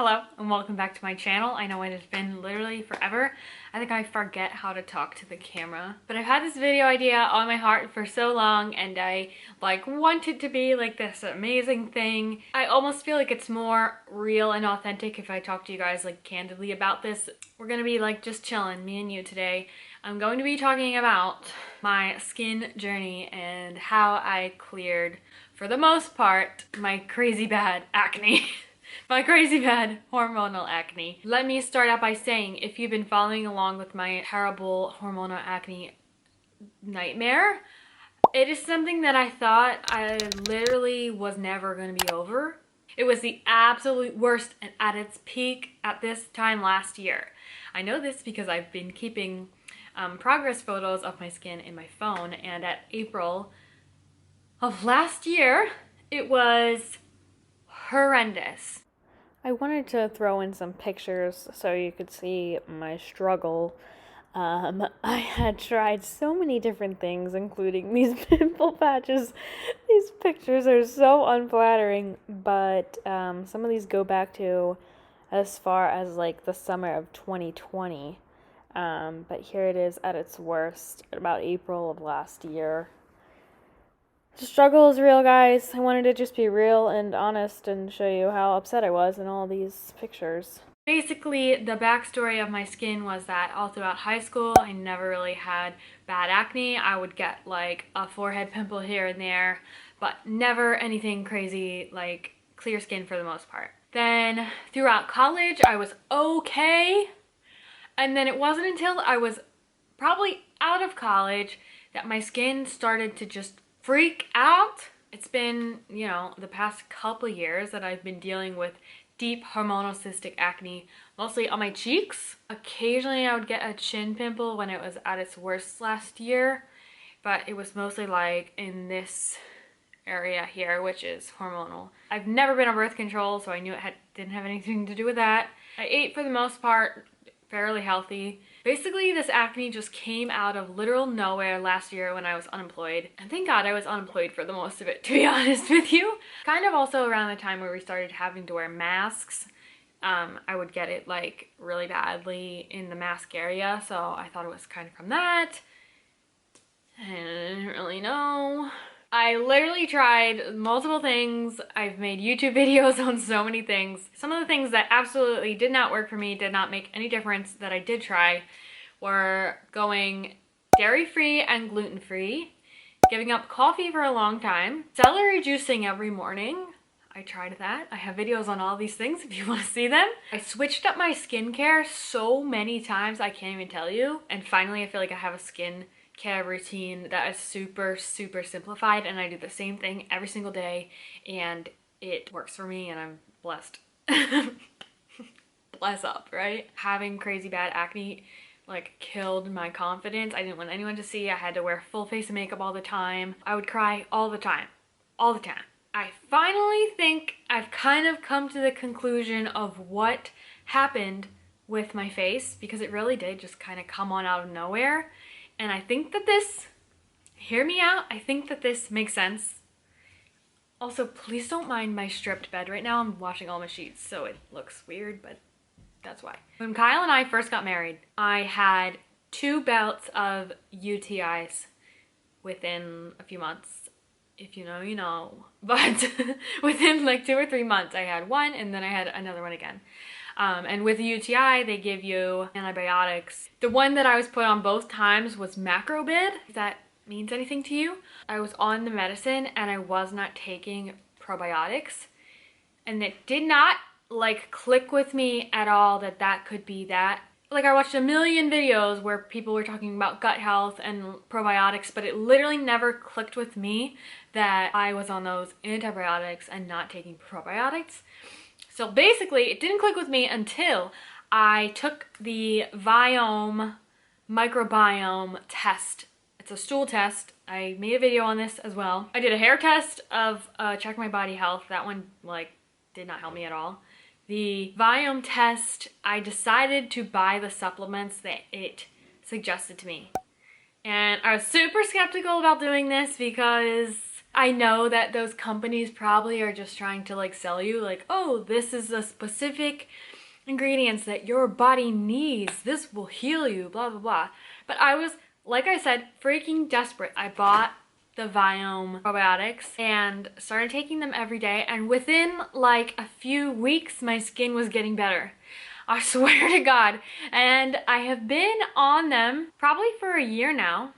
Hello and welcome back to my channel. I know it has been literally forever. I think I forget how to talk to the camera. But I've had this video idea on my heart for so long and I want it to be like this amazing thing. I almost feel like it's more real and authentic if I talk to you guys candidly about this. We're gonna be just chilling, me and you today. I'm going to be talking about my skin journey and how I cleared, for the most part, my crazy bad acne. My crazy bad hormonal acne. Let me start out by saying, if you've been following along with my terrible hormonal acne nightmare, it is something that I thought I literally was never going to be over. It was the absolute worst and at its peak at this time last year. I know this because I've been keeping progress photos of my skin in my phone, and at April of last year, it was horrendous. I wanted to throw in some pictures so you could see my struggle. I had tried so many different things, including these pimple patches. These pictures are so unflattering, but some of these go back to as far as the summer of 2020. But here it is at its worst, about April of last year. The struggle is real, guys. I wanted to just be real and honest and show you how upset I was in all these pictures. Basically, the backstory of my skin was that all throughout high school, I never really had bad acne. I would get a forehead pimple here and there, but never anything crazy like clear skin for the most part. Then throughout college, I was okay. And then it wasn't until I was probably out of college that my skin started to just freak out. It's been, the past couple years that I've been dealing with deep hormonal cystic acne, mostly on my cheeks. Occasionally I would get a chin pimple when it was at its worst last year, but it was mostly in this area here, which is hormonal. I've never been on birth control, so I knew it didn't have anything to do with that. I ate for the most part fairly healthy. Basically, this acne just came out of literal nowhere last year when I was unemployed. And thank God I was unemployed for the most of it, to be honest with you. Kind of also around the time where we started having to wear masks. I would get it really badly in the mask area, so I thought it was kind of from that. I didn't really know. I literally tried multiple things. I've made YouTube videos on so many things. Some of the things that absolutely did not work for me, did not make any difference that I did try, were going dairy-free and gluten-free, giving up coffee for a long time, celery juicing every morning. I tried that. I have videos on all these things if you want to see them. I switched up my skincare so many times I can't even tell you. And finally, I feel like I have a skin care routine that is super simplified, and I do the same thing every single day and it works for me and I'm blessed. Bless up, right? Having crazy bad acne killed my confidence. I didn't want anyone to see. I had to wear full face of makeup all the time. I would cry all the time. I finally think I've kind of come to the conclusion of what happened with my face, because it really did just kind of come on out of nowhere. And I think that this, hear me out, I think that this makes sense. Also, please don't mind my stripped bed right now. I'm washing all my sheets, so it looks weird, but that's why. When Kyle and I first got married, I had 2 bouts of UTIs within a few months. If you know, you know. But within 2 or 3 months, I had one, and then I had another one again. And with the UTI, they give you antibiotics. The one that I was put on both times was Macrobid, if that means anything to you. I was on the medicine and I was not taking probiotics. And it did not click with me at all that that could be that. I watched a million videos where people were talking about gut health and probiotics, but it literally never clicked with me that I was on those antibiotics and not taking probiotics. So basically, it didn't click with me until I took the Viome microbiome test. It's a stool test. I made a video on this as well. I did a hair test of check my body health. That one did not help me at all. The Viome test, I decided to buy the supplements that it suggested to me. And I was super skeptical about doing this because I know that those companies probably are just trying to like sell you like, oh, this is the specific ingredients that your body needs. This will heal you, blah, blah, blah. But I was, like I said, freaking desperate. I bought the Viome probiotics and started taking them every day. And within like a few weeks, my skin was getting better. I swear to God. And I have been on them probably for a year now.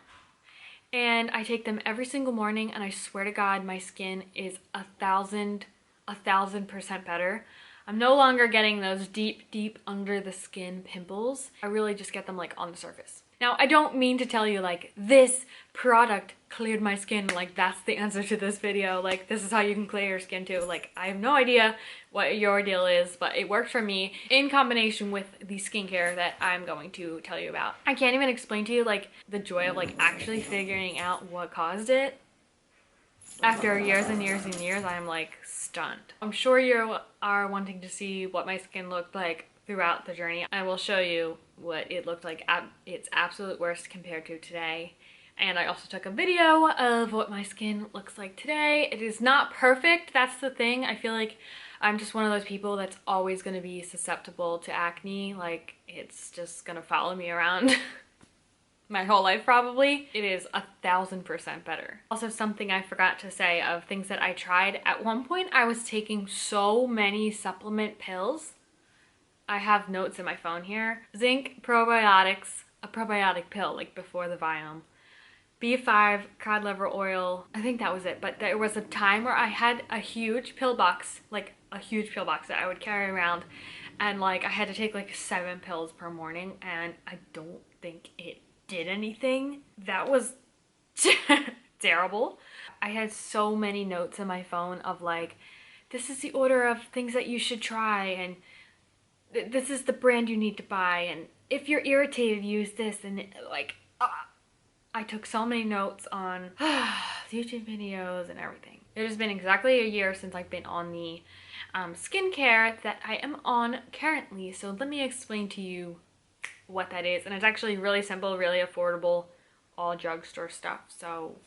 And I take them every single morning, and I swear to God, my skin is 1,000% better. I'm no longer getting those deep under the skin pimples. I really just get them like on the surface. Now, I don't mean to tell you like this product cleared my skin, like that's the answer to this video, like this is how you can clear your skin too. Like I have no idea what your deal is, but it worked for me in combination with the skincare that I'm going to tell you about. I can't even explain to you like the joy of like actually figuring out what caused it. After years and years and years, I'm like stunned. I'm sure you are wanting to see what my skin looked like throughout the journey. I will show you what it looked like at its absolute worst compared to today. And I also took a video of what my skin looks like today. It is not perfect, that's the thing. I feel like I'm just one of those people that's always gonna be susceptible to acne. Like it's just gonna follow me around my whole life probably. It is 1,000% better. Also, something I forgot to say of things that I tried. At one point I was taking so many supplement pills. I have notes in my phone here. Zinc probiotics, a probiotic pill like before the Viome. B5, cod liver oil, I think that was it. But there was a time where I had a huge pill box, like a huge pill box that I would carry around, and like I had to take like 7 pills per morning, and I don't think it did anything. That was terrible. I had so many notes in my phone of like, this is the order of things that you should try, and this is the brand you need to buy, and if you're irritated, use this, and like, I took so many notes on YouTube videos and everything. It has been exactly a year since I've been on the skincare that I am on currently. So let me explain to you what that is. And it's actually really simple, really affordable, all drugstore stuff. So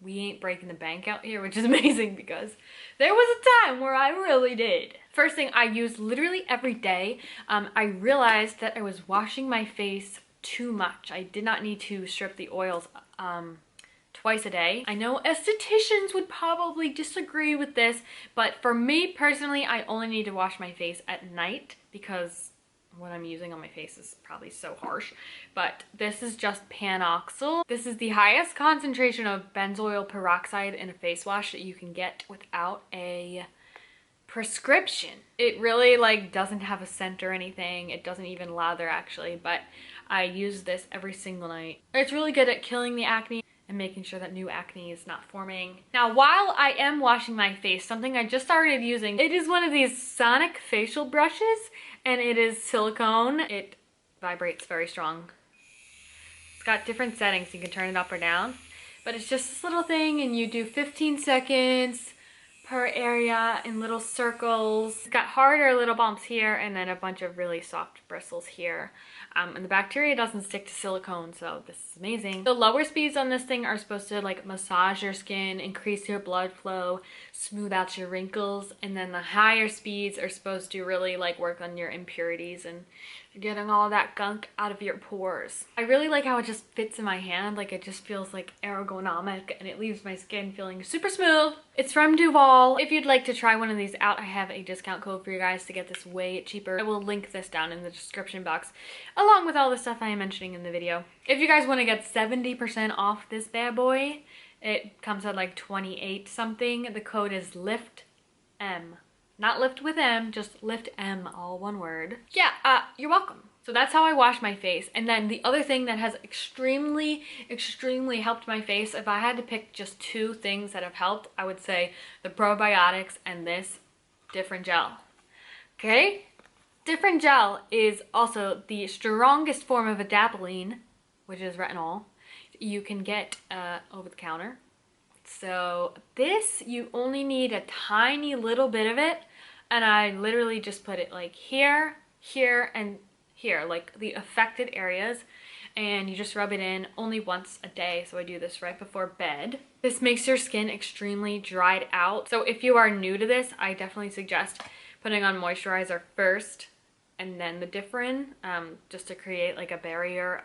we ain't breaking the bank out here, which is amazing because there was a time where I really did. First thing I use literally every day, I realized that I was washing my face too much. I did not need to strip the oils twice a day. I know estheticians would probably disagree with this, but for me personally, I only need to wash my face at night because what I'm using on my face is probably so harsh. But this is just panoxyl. This is the highest concentration of benzoyl peroxide in a face wash that you can get without a prescription. It really like doesn't have a scent or anything. It doesn't even lather actually, but I use this every single night. It's really good at killing the acne and making sure that new acne is not forming. Now, while I am washing my face, something I just started using, it is one of these sonic facial brushes, and it is silicone. It vibrates very strong. It's got different settings. You can turn it up or down, but it's just this little thing, and you do 15 seconds per area in little circles. It's got harder little bumps here and then a bunch of really soft bristles here. And the bacteria doesn't stick to silicone, so this is amazing. The lower speeds on this thing are supposed to like massage your skin, increase your blood flow, smooth out your wrinkles, and then the higher speeds are supposed to really like work on your impurities and getting all that gunk out of your pores. I really like how it just fits in my hand. Like it just feels like ergonomic and it leaves my skin feeling super smooth. It's from Duvolle. If you'd like to try one of these out, I have a discount code for you guys to get this way cheaper. I will link this down in the description box along with all the stuff I am mentioning in the video. If you guys want to get 70% off this bad boy, it comes at like 28 something. The code is LIFTM. Not lift with M, just lift M, all one word. Yeah, you're welcome. So that's how I wash my face. And then the other thing that has extremely helped my face, if I had to pick just 2 things that have helped, I would say the probiotics and this different gel. Okay? Different gel is also the strongest form of adapalene, which is retinol, you can get over the counter. So this, you only need a tiny little bit of it, and I literally just put it like here, here, and here, like the affected areas, and you just rub it in only once a day. So I do this right before bed. This makes your skin extremely dried out. So if you are new to this, I definitely suggest putting on moisturizer first and then the Differin, just to create like a barrier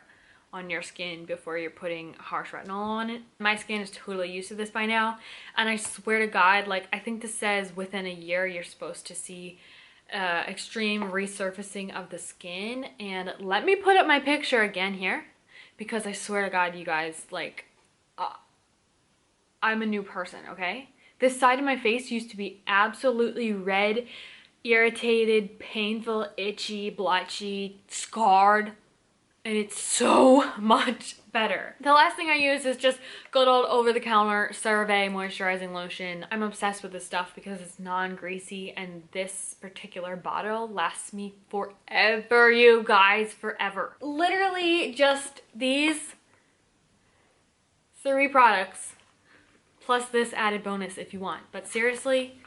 on your skin before you're putting harsh retinol on it. My skin is totally used to this by now, and I swear to God, like, I think this says within a year you're supposed to see extreme resurfacing of the skin. And let me put up my picture again here, because I swear to God, you guys, like, I'm a new person, okay? This side of my face used to be absolutely red, irritated, painful, itchy, blotchy, scarred, and it's so much better. The last thing I use is just good old over-the-counter CeraVe moisturizing lotion. I'm obsessed with this stuff because it's non-greasy, and this particular bottle lasts me forever, you guys, forever. Literally just these 3 products plus this added bonus if you want. But seriously,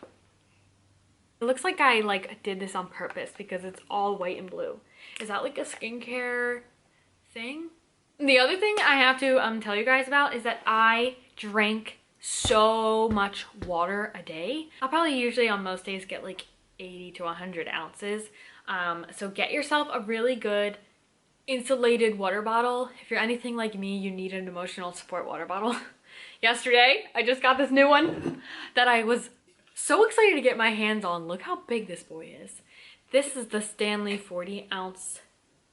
it looks like I did this on purpose because it's all white and blue. Is that like a skincare thing? The other thing I have to tell you guys about is that I drink so much water a day. I'll probably usually on most days get like 80 to 100 ounces. So get yourself a really good insulated water bottle. If you're anything like me, you need an emotional support water bottle. Yesterday, I just got this new one that I was so excited to get my hands on. Look how big this boy is. This is the Stanley 40-ounce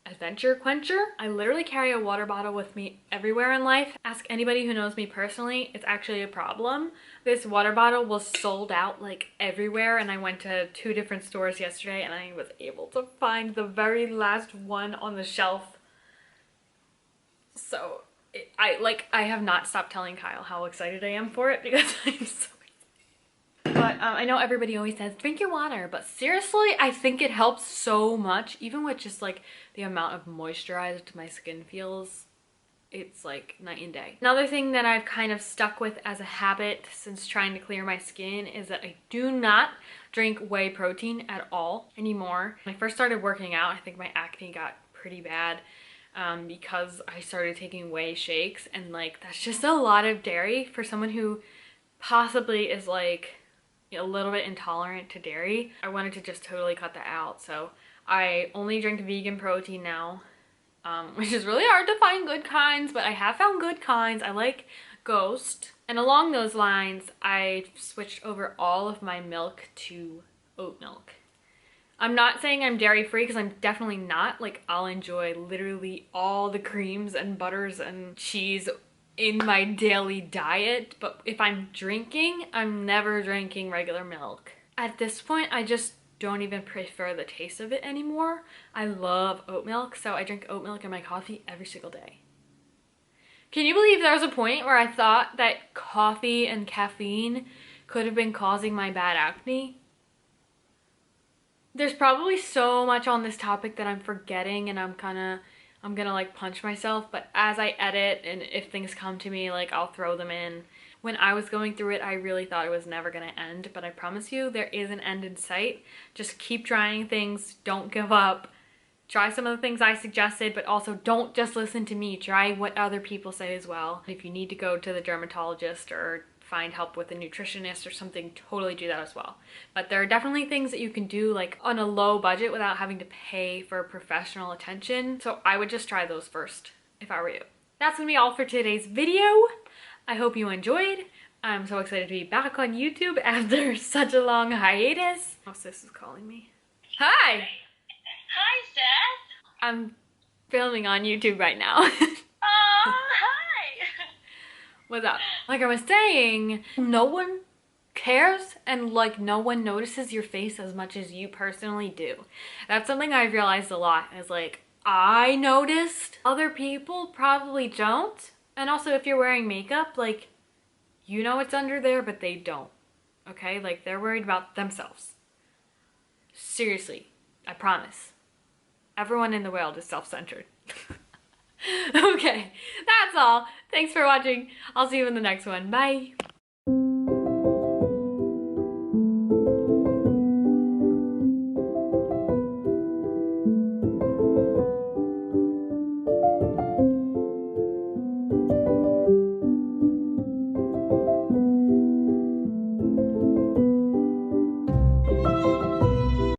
Adventure Quencher. I literally carry a water bottle with me everywhere in life. Ask anybody who knows me personally, it's actually a problem. This water bottle was sold out like everywhere, and I went to 2 different stores yesterday and I was able to find the very last one on the shelf. So I have not stopped telling Kyle how excited I am for it because I'm so. But I know everybody always says, drink your water, but seriously, I think it helps so much. Even with just like the amount of moisturized my skin feels, it's like night and day. Another thing that I've kind of stuck with as a habit since trying to clear my skin is that I do not drink whey protein at all anymore. When I first started working out, I think my acne got pretty bad because I started taking whey shakes, and like that's just a lot of dairy for someone who possibly is like a little bit intolerant to dairy. I wanted to just totally cut that out, so I only drink vegan protein now, which is really hard to find good kinds, but I have found good kinds. I like Ghost, and along those lines I switched over all of my milk to oat milk. I'm not saying I'm dairy free because I'm definitely not. Like, I'll enjoy literally all the creams and butters and cheese in my daily diet, but if I'm drinking, I'm never drinking regular milk. At this point, I just don't even prefer the taste of it anymore. I love oat milk, so I drink oat milk in my coffee every single day. Can you believe there was a point where I thought that coffee and caffeine could have been causing my bad acne? There's probably so much on this topic that I'm forgetting, and I'm gonna like punch myself, but as I edit and if things come to me, like I'll throw them in. When I was going through it, I really thought it was never gonna end, but I promise you there is an end in sight. Just keep trying things, don't give up. Try some of the things I suggested, but also don't just listen to me. Try what other people say as well. If you need to go to the dermatologist or find help with a nutritionist or something, totally do that as well. But there are definitely things that you can do like on a low budget without having to pay for professional attention. So I would just try those first if I were you. That's gonna be all for today's video. I hope you enjoyed. I'm so excited to be back on YouTube after such a long hiatus. Oh, sis is calling me. Hi! Hi, Seth. I'm filming on YouTube right now. Hi. What's up? Like I was saying, no one cares and like no one notices your face as much as you personally do. That's something I've realized a lot, is like I noticed, other people probably don't. And also if you're wearing makeup, like you know it's under there but they don't. Okay? Like they're worried about themselves. Seriously, I promise. Everyone in the world is self-centered. Okay, that's all. Thanks for watching. I'll see you in the next one. Bye.